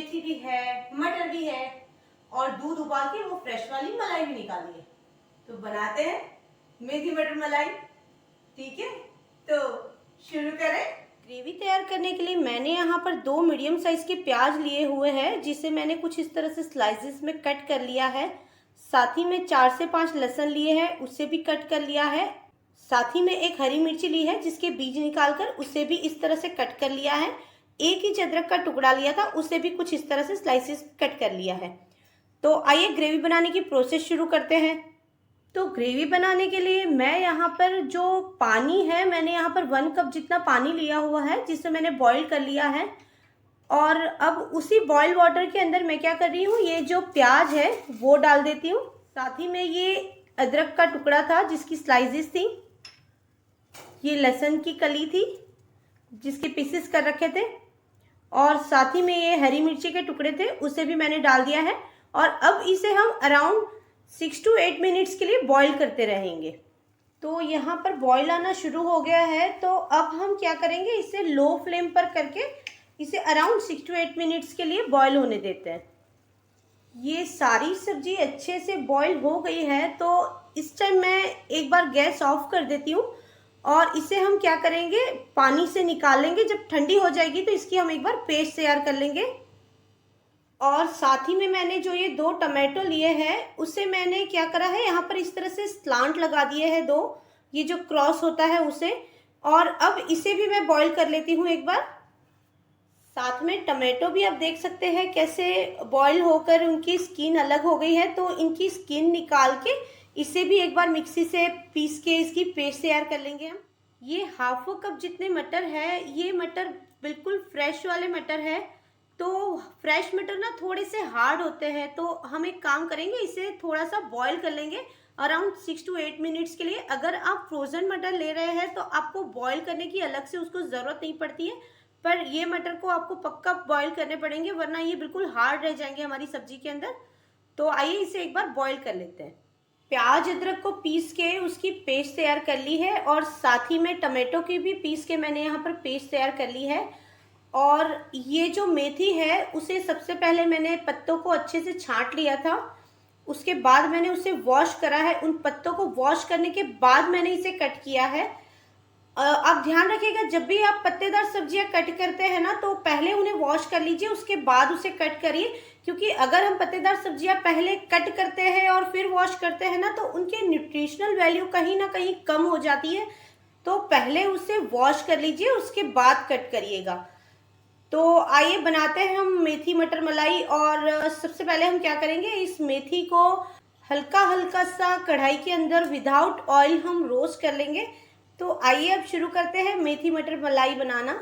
मेथी भी है, मटर भी है और दूध उबाल के वो फ्रेश वाली मलाई भी निकाली है। तो बनाते हैं मेथी मटर मलाई। ठीक है, तो शुरू करें। ग्रेवी तैयार करने के लिए मैंने यहाँ पर 2 मीडियम साइज के प्याज लिए हुए हैं, जिसे मैंने कुछ इस तरह से स्लाइसेस में कट कर लिया है। साथ ही में 4 से 5 लहसुन लिए हैं, उसे भी कट कर लिया है। साथ ही में एक हरी मिर्ची ली है, जिसके बीज निकालकर उसे भी इस तरह से कट कर लिया है। 1 इंच अदरक का टुकड़ा लिया था, उसे भी कुछ इस तरह से स्लाइसेस कट कर लिया है। तो आइए ग्रेवी बनाने की प्रोसेस शुरू करते हैं। तो ग्रेवी बनाने के लिए मैं यहाँ पर जो पानी है, मैंने यहाँ पर 1 कप जितना पानी लिया हुआ है, जिसे मैंने बॉईल कर लिया है। और अब उसी बॉयल वाटर के अंदर मैं क्या कर रही हूँ, ये जो प्याज है वो डाल देती हूँ। साथ ही में ये अदरक का टुकड़ा था जिसकी स्लाइसेस थी, ये लहसुन की कली थी जिसके पीसेस कर रखे थे, और साथ ही में ये हरी मिर्ची के टुकड़े थे, उसे भी मैंने डाल दिया है। और अब इसे हम अराउंड 6 to 8 मिनट्स के लिए बॉईल करते रहेंगे। तो यहाँ पर बॉईल आना शुरू हो गया है, तो अब हम क्या करेंगे, इसे लो फ्लेम पर करके इसे अराउंड 6 to 8 मिनट्स के लिए बॉईल होने देते हैं। ये सारी सब्जी अच्छे से बॉईल हो गई है, तो इस टाइम मैं एक बार गैस ऑफ कर देती हूँ और इसे हम क्या करेंगे, पानी से निकालेंगे। जब ठंडी हो जाएगी तो इसकी हम एक बार पेस्ट तैयार कर लेंगे। और साथ ही में मैंने जो ये 2 टमाटो लिए हैं, उसे मैंने क्या करा है, यहाँ पर इस तरह से स्लांट लगा दिए हैं 2, ये जो क्रॉस होता है उसे। और अब इसे भी मैं बॉईल कर लेती हूँ एक बार। साथ में टमाटो भी आप देख सकते हैं कैसे बॉईल होकर उनकी स्किन अलग हो गई है, तो इनकी स्किन निकाल के इसे भी एक बार मिक्सी से पीस के इसकी पेस्ट तैयार कर लेंगे हम। ये हाफ कप जितने मटर है, ये मटर बिल्कुल फ्रेश वाले मटर है। तो फ्रेश मटर ना थोड़े से हार्ड होते हैं, तो हम एक काम करेंगे, इसे थोड़ा सा बॉईल कर लेंगे अराउंड 6 to 8 मिनट्स के लिए। अगर आप फ्रोज़न मटर ले रहे हैं तो आपको बॉईल करने की अलग से उसको ज़रूरत नहीं पड़ती है, पर ये मटर को आपको पक्का बॉईल करने पड़ेंगे, वरना ये बिल्कुल हार्ड रह जाएंगे हमारी सब्जी के अंदर। तो आइए इसे एक बार बॉईल कर लेते हैं। प्याज अदरक को पीस के उसकी पेस्ट तैयार कर ली है, और साथ ही में टमाटो की भी पीस के मैंने यहाँ पर पेस्ट तैयार कर ली है। और ये जो मेथी है, उसे सबसे पहले मैंने पत्तों को अच्छे से छांट लिया था, उसके बाद मैंने उसे वॉश करा है। उन पत्तों को वॉश करने के बाद मैंने इसे कट किया है। आप ध्यान रखिएगा, जब भी आप पत्तेदार सब्जियां कट करते हैं ना, तो पहले उन्हें वॉश कर लीजिए, उसके बाद उसे कट करिए। क्योंकि अगर हम पत्तेदार सब्जियां पहले कट करते हैं और फिर वॉश करते हैं ना, तो उनके न्यूट्रिशनल वैल्यू कहीं ना कहीं कम हो जाती है। तो पहले उसे वॉश कर लीजिए, उसके बाद कट करिएगा। तो आइए बनाते हैं हम मेथी मटर मलाई। और सबसे पहले हम क्या करेंगे, इस मेथी को हल्का हल्का सा कढ़ाई के अंदर विदाउट ऑयल हम रोस्ट कर लेंगे। तो आइए अब शुरू करते हैं मेथी मटर मलाई बनाना।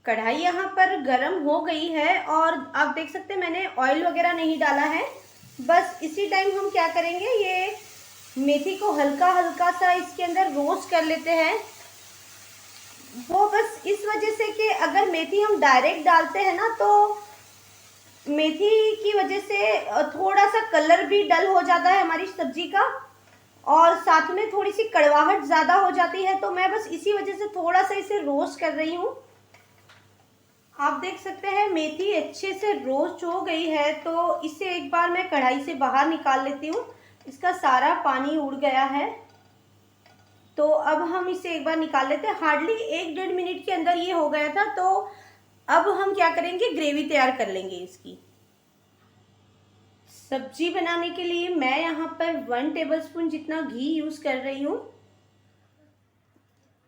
कढ़ाई यहाँ पर गरम हो गई है, और आप देख सकते हैं मैंने ऑयल वगैरह नहीं डाला है। बस इसी टाइम हम क्या करेंगे, ये मेथी को हल्का हल्का सा इसके अंदर रोस्ट कर लेते हैं। वो बस इस वजह से कि अगर मेथी हम डायरेक्ट डालते हैं ना, तो मेथी की वजह से थोड़ा सा कलर भी डल हो जाता है हमारी सब्जी का, और साथ में थोड़ी सी कड़वाहट ज़्यादा हो जाती है। तो मैं बस इसी वजह से थोड़ा सा इसे रोस्ट कर रही हूँ। आप देख सकते हैं मेथी अच्छे से रोस्ट हो गई है, तो इसे एक बार मैं कढ़ाई से बाहर निकाल लेती हूँ। इसका सारा पानी उड़ गया है, तो अब हम इसे एक बार निकाल लेते हैं। हार्डली 1-1.5 मिनट के अंदर ये हो गया था। तो अब हम क्या करेंगे, ग्रेवी तैयार कर लेंगे इसकी। सब्जी बनाने के लिए मैं यहाँ पर 1 टेबलस्पून जितना घी यूज़ कर रही हूँ।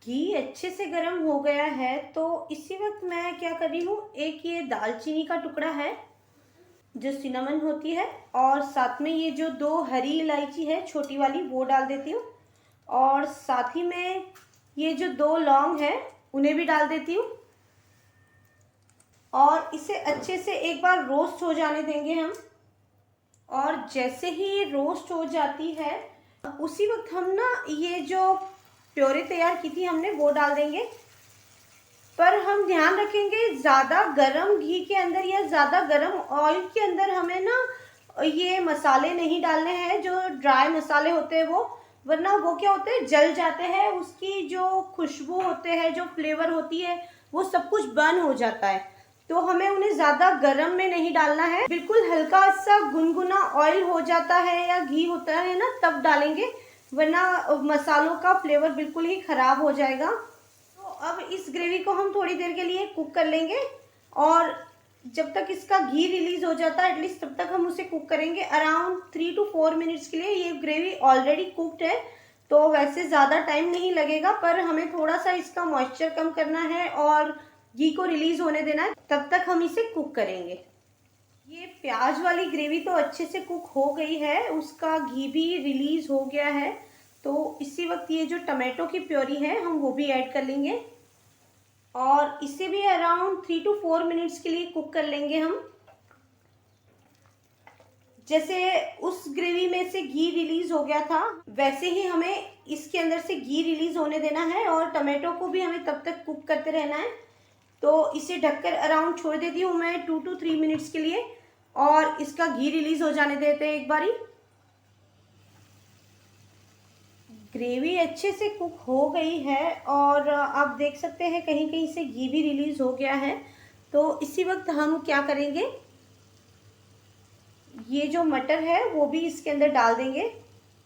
घी अच्छे से गर्म हो गया है, तो इसी वक्त मैं क्या कर रही हूँ, एक ये दालचीनी का टुकड़ा है जो सिनेमन होती है, और साथ में ये जो 2 हरी इलायची है छोटी वाली, वो डाल देती हूँ। और साथ ही में ये जो 2 लौंग है उन्हें भी डाल देती हूँ। और इसे अच्छे से एक बार रोस्ट हो जाने देंगे हम। और जैसे ही ये रोस्ट हो जाती है, उसी वक्त हम ना ये जो प्योरी तैयार की थी हमने, वो डाल देंगे। पर हम ध्यान रखेंगे, ज़्यादा गरम घी के अंदर या ज़्यादा गरम ऑयल के अंदर हमें ना ये मसाले नहीं डालने हैं, जो ड्राई मसाले होते हैं वो, वरना वो क्या होते हैं, जल जाते हैं। उसकी जो खुशबू होते हैं, जो फ्लेवर होती है, वो सब कुछ बर्न हो जाता है। तो हमें उन्हें ज़्यादा गर्म में नहीं डालना है, बिल्कुल हल्का सा गुनगुना ऑयल हो जाता है या घी होता है ना तब डालेंगे, वरना मसालों का फ्लेवर बिल्कुल ही ख़राब हो जाएगा। तो अब इस ग्रेवी को हम थोड़ी देर के लिए कुक कर लेंगे और जब तक इसका घी रिलीज हो जाता है एटलीस्ट तब तक हम उसे कुक करेंगे अराउंड 3 to 4 मिनट्स के लिए। ये ग्रेवी ऑलरेडी कुक्ड है तो वैसे ज़्यादा टाइम नहीं लगेगा, पर हमें थोड़ा सा इसका मॉइस्चर कम करना है और घी को रिलीज होने देना है, तब तक हम इसे कुक करेंगे। ये प्याज वाली ग्रेवी तो अच्छे से कुक हो गई है, उसका घी भी रिलीज हो गया है। तो इसी वक्त ये जो टमाटो की प्योरी है हम वो भी ऐड कर लेंगे और इसे भी अराउंड 3 to 4 मिनट्स के लिए कुक कर लेंगे हम। जैसे उस ग्रेवी में से घी रिलीज हो गया था वैसे ही हमें इसके अंदर से घी रिलीज होने देना है और टमाटो को भी हमें तब तक कुक करते रहना है। तो इसे ढककर अराउंड छोड़ देती हूँ मैं 2 to 3 मिनट्स के लिए और इसका घी रिलीज हो जाने देते हैं एक बारी। ग्रेवी अच्छे से कुक हो गई है और आप देख सकते हैं कहीं कहीं से घी भी रिलीज हो गया है। तो इसी वक्त हम क्या करेंगे, ये जो मटर है वो भी इसके अंदर डाल देंगे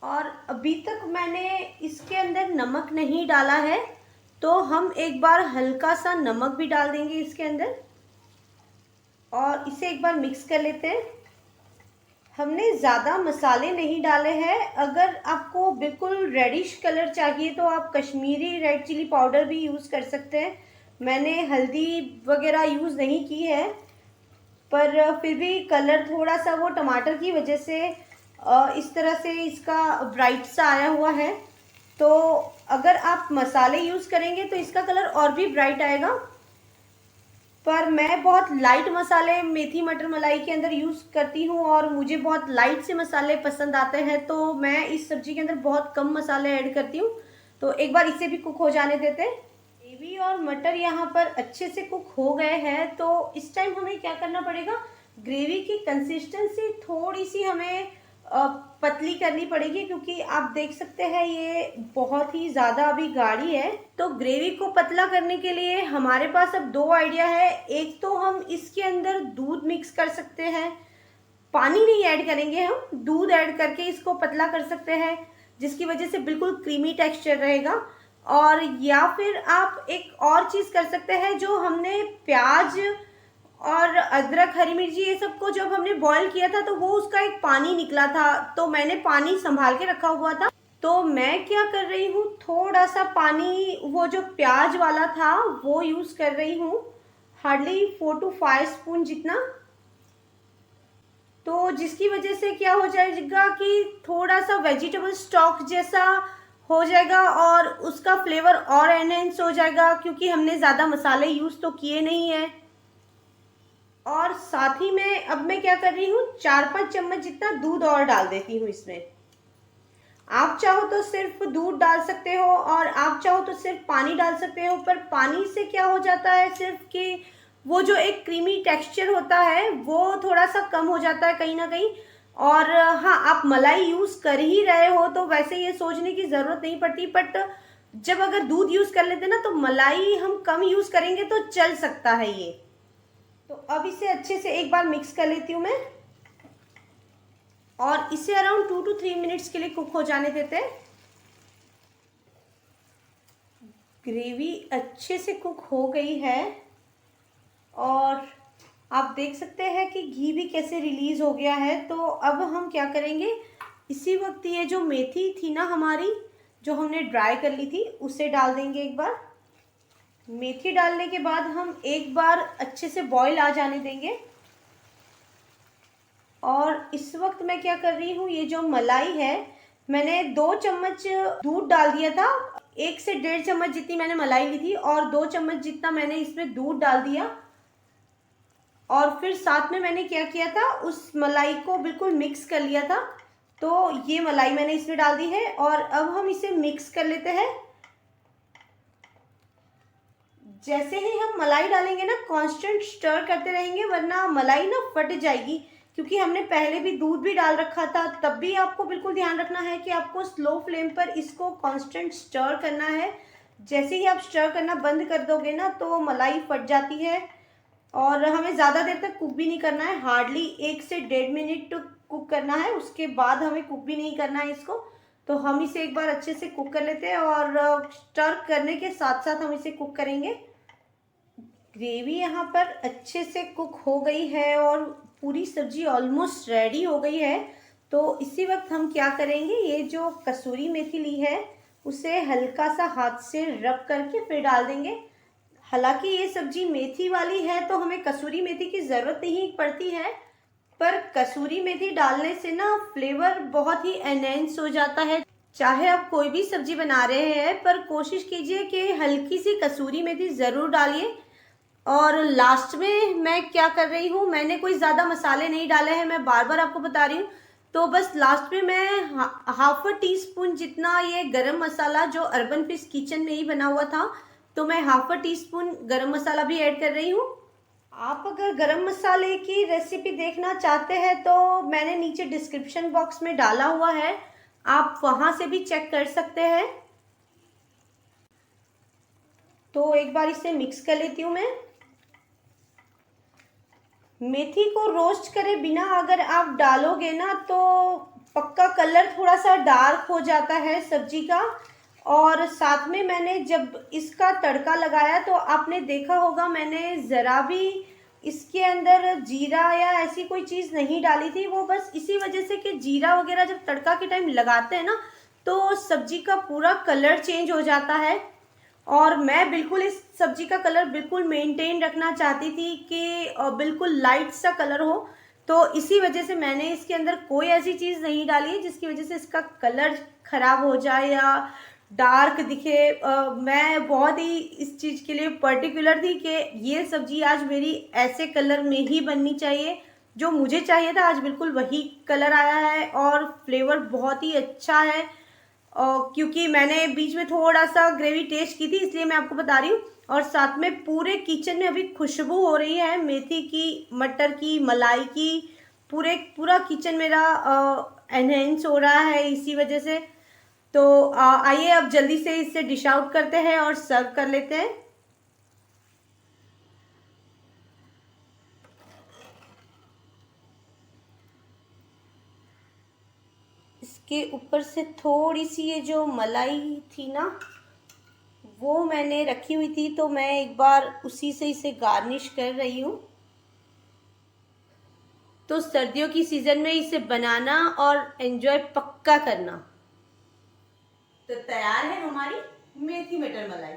और अभी तक मैंने इसके अंदर नमक नहीं डाला है तो हम एक बार हल्का सा नमक भी डाल देंगे इसके अंदर और इसे एक बार मिक्स कर लेते हैं। हमने ज़्यादा मसाले नहीं डाले हैं, अगर आपको बिल्कुल रेडिश कलर चाहिए तो आप कश्मीरी रेड चिली पाउडर भी यूज़ कर सकते हैं। मैंने हल्दी वगैरह यूज़ नहीं की है, पर फिर भी कलर थोड़ा सा वो टमाटर की वजह से इस तरह से इसका ब्राइट सा आया हुआ है। तो अगर आप मसाले यूज़ करेंगे तो इसका कलर और भी ब्राइट आएगा, पर मैं बहुत लाइट मसाले मेथी मटर मलाई के अंदर यूज़ करती हूँ और मुझे बहुत लाइट से मसाले पसंद आते हैं तो मैं इस सब्ज़ी के अंदर बहुत कम मसाले ऐड करती हूँ। तो एक बार इसे भी कुक हो जाने देते हैं। ग्रेवी और मटर यहाँ पर अच्छे से कुक हो गए हैं तो इस टाइम हमें क्या करना पड़ेगा, ग्रेवी की कंसिस्टेंसी थोड़ी सी हमें पतली करनी पड़ेगी क्योंकि आप देख सकते हैं ये बहुत ही ज़्यादा अभी गाढ़ी है। तो ग्रेवी को पतला करने के लिए हमारे पास अब दो आइडिया है। एक तो हम इसके अंदर दूध मिक्स कर सकते हैं, पानी नहीं ऐड करेंगे, हम दूध ऐड करके इसको पतला कर सकते हैं जिसकी वजह से बिल्कुल क्रीमी टेक्सचर रहेगा। और या फिर आप एक और चीज़ कर सकते हैं, जो हमने प्याज और अदरक हरी मिर्ची ये सबको जब हमने बॉईल किया था तो वो उसका एक पानी निकला था तो मैंने पानी संभाल के रखा हुआ था। तो मैं क्या कर रही हूँ, थोड़ा सा पानी वो जो प्याज वाला था वो यूज़ कर रही हूँ, हार्डली 4 to 5 स्पून जितना। तो जिसकी वजह से क्या हो जाएगा कि थोड़ा सा वेजिटेबल स्टॉक जैसा हो जाएगा और उसका फ्लेवर और एनहेंस हो जाएगा क्योंकि हमने ज़्यादा मसाले यूज़ तो किए नहीं हैं। और साथ ही में अब मैं क्या कर रही हूँ, 4-5 चम्मच जितना दूध और डाल देती हूँ इसमें। आप चाहो तो सिर्फ दूध डाल सकते हो और आप चाहो तो सिर्फ पानी डाल सकते हो, पर पानी से क्या हो जाता है सिर्फ कि वो जो एक क्रीमी टेक्सचर होता है वो थोड़ा सा कम हो जाता है कहीं ना कहीं। और हाँ, आप मलाई यूज़ कर ही रहे हो तो वैसे ये सोचने की ज़रूरत नहीं पड़ती, बट जब अगर दूध यूज़ कर लेते ना तो मलाई हम कम यूज़ करेंगे तो चल सकता है ये। तो अब इसे अच्छे से एक बार मिक्स कर लेती हूँ मैं और इसे अराउंड 2 to 3 मिनट्स के लिए कुक हो जाने देते हैं। ग्रेवी अच्छे से कुक हो गई है और आप देख सकते हैं कि घी भी कैसे रिलीज हो गया है। तो अब हम क्या करेंगे, इसी वक्त ये जो मेथी थी ना हमारी, जो हमने ड्राई कर ली थी, उसे डाल देंगे एक बार। मेथी डालने के बाद हम एक बार अच्छे से बॉईल आ जाने देंगे। और इस वक्त मैं क्या कर रही हूँ, ये जो मलाई है मैंने 2 चम्मच दूध डाल दिया था, 1 से 1.5 चम्मच जितनी मैंने मलाई ली थी और 2 चम्मच जितना मैंने इसमें दूध डाल दिया। और फिर साथ में मैंने क्या किया था, उस मलाई को बिल्कुल मिक्स कर लिया था। तो ये मलाई मैंने इसमें डाल दी है और अब हम इसे मिक्स कर लेते हैं। जैसे ही हम मलाई डालेंगे ना, कांस्टेंट स्टर करते रहेंगे वरना मलाई ना फट जाएगी, क्योंकि हमने पहले भी दूध भी डाल रखा था। तब भी आपको बिल्कुल ध्यान रखना है कि आपको स्लो फ्लेम पर इसको कांस्टेंट स्टर करना है। जैसे ही आप स्टर करना बंद कर दोगे ना तो मलाई फट जाती है। और हमें ज़्यादा देर तक कुक भी नहीं करना है, हार्डली 1 से 1.5 मिनट कुक करना है, उसके बाद हमें कुक भी नहीं करना है इसको। तो हम इसे एक बार अच्छे से कुक कर लेते हैं और स्टर करने के साथ साथ हम इसे कुक करेंगे। ग्रेवी यहाँ पर अच्छे से कुक हो गई है और पूरी सब्जी ऑलमोस्ट रेडी हो गई है। तो इसी वक्त हम क्या करेंगे, ये जो कसूरी मेथी ली है उसे हल्का सा हाथ से रब करके फिर डाल देंगे। हालांकि ये सब्जी मेथी वाली है तो हमें कसूरी मेथी की ज़रूरत नहीं पड़ती है, पर कसूरी मेथी डालने से ना फ्लेवर बहुत ही एनहेंस हो जाता है। चाहे आप कोई भी सब्जी बना रहे हैं पर कोशिश कीजिए कि हल्की सी कसूरी मेथी ज़रूर डालिए। और लास्ट में मैं क्या कर रही हूँ, मैंने कोई ज़्यादा मसाले नहीं डाले हैं, मैं बार बार आपको बता रही हूँ। तो बस लास्ट में मैं हाफ टी स्पून जितना ये गरम मसाला जो अर्बन फिश किचन में ही बना हुआ था, तो मैं हाफ टी स्पून गरम मसाला भी ऐड कर रही हूँ। आप अगर गरम मसाले की रेसिपी देखना चाहते हैं तो मैंने नीचे डिस्क्रिप्शन बॉक्स में डाला हुआ है, आप वहाँ से भी चेक कर सकते हैं। तो एक बार इसे मिक्स कर लेती हूँ मैं। मेथी को रोस्ट करे बिना अगर आप डालोगे ना तो पक्का कलर थोड़ा सा डार्क हो जाता है सब्जी का। और साथ में मैंने जब इसका तड़का लगाया तो आपने देखा होगा मैंने ज़रा भी इसके अंदर जीरा या ऐसी कोई चीज़ नहीं डाली थी। वो बस इसी वजह से कि जीरा वगैरह जब तड़का के टाइम लगाते हैं ना तो सब्जी का पूरा कलर चेंज हो जाता है। और मैं बिल्कुल इस सब्जी का कलर बिल्कुल मेंटेन रखना चाहती थी कि बिल्कुल लाइट सा कलर हो, तो इसी वजह से मैंने इसके अंदर कोई ऐसी चीज़ नहीं डाली है जिसकी वजह से इसका कलर ख़राब हो जाए या डार्क दिखे। मैं बहुत ही इस चीज़ के लिए पर्टिकुलर थी कि ये सब्जी आज मेरी ऐसे कलर में ही बननी चाहिए, जो मुझे चाहिए था आज बिल्कुल वही कलर आया है और फ्लेवर बहुत ही अच्छा है। क्योंकि मैंने बीच में थोड़ा सा ग्रेवी टेस्ट की थी इसलिए मैं आपको बता रही हूँ। और साथ में पूरे किचन में अभी खुशबू हो रही है मेथी की, मटर की, मलाई की, पूरा किचन मेरा एनहेंस हो रहा है इसी वजह से। तो आइए अब जल्दी से इससे डिश आउट करते हैं और सर्व कर लेते हैं। इसके ऊपर से थोड़ी सी ये जो मलाई थी ना वो मैंने रखी हुई थी, तो मैं एक बार उसी से इसे गार्निश कर रही हूँ। तो सर्दियों की सीजन में इसे बनाना और एंजॉय पक्का करना। तो तैयार है हमारी मेथी मटर मलाई।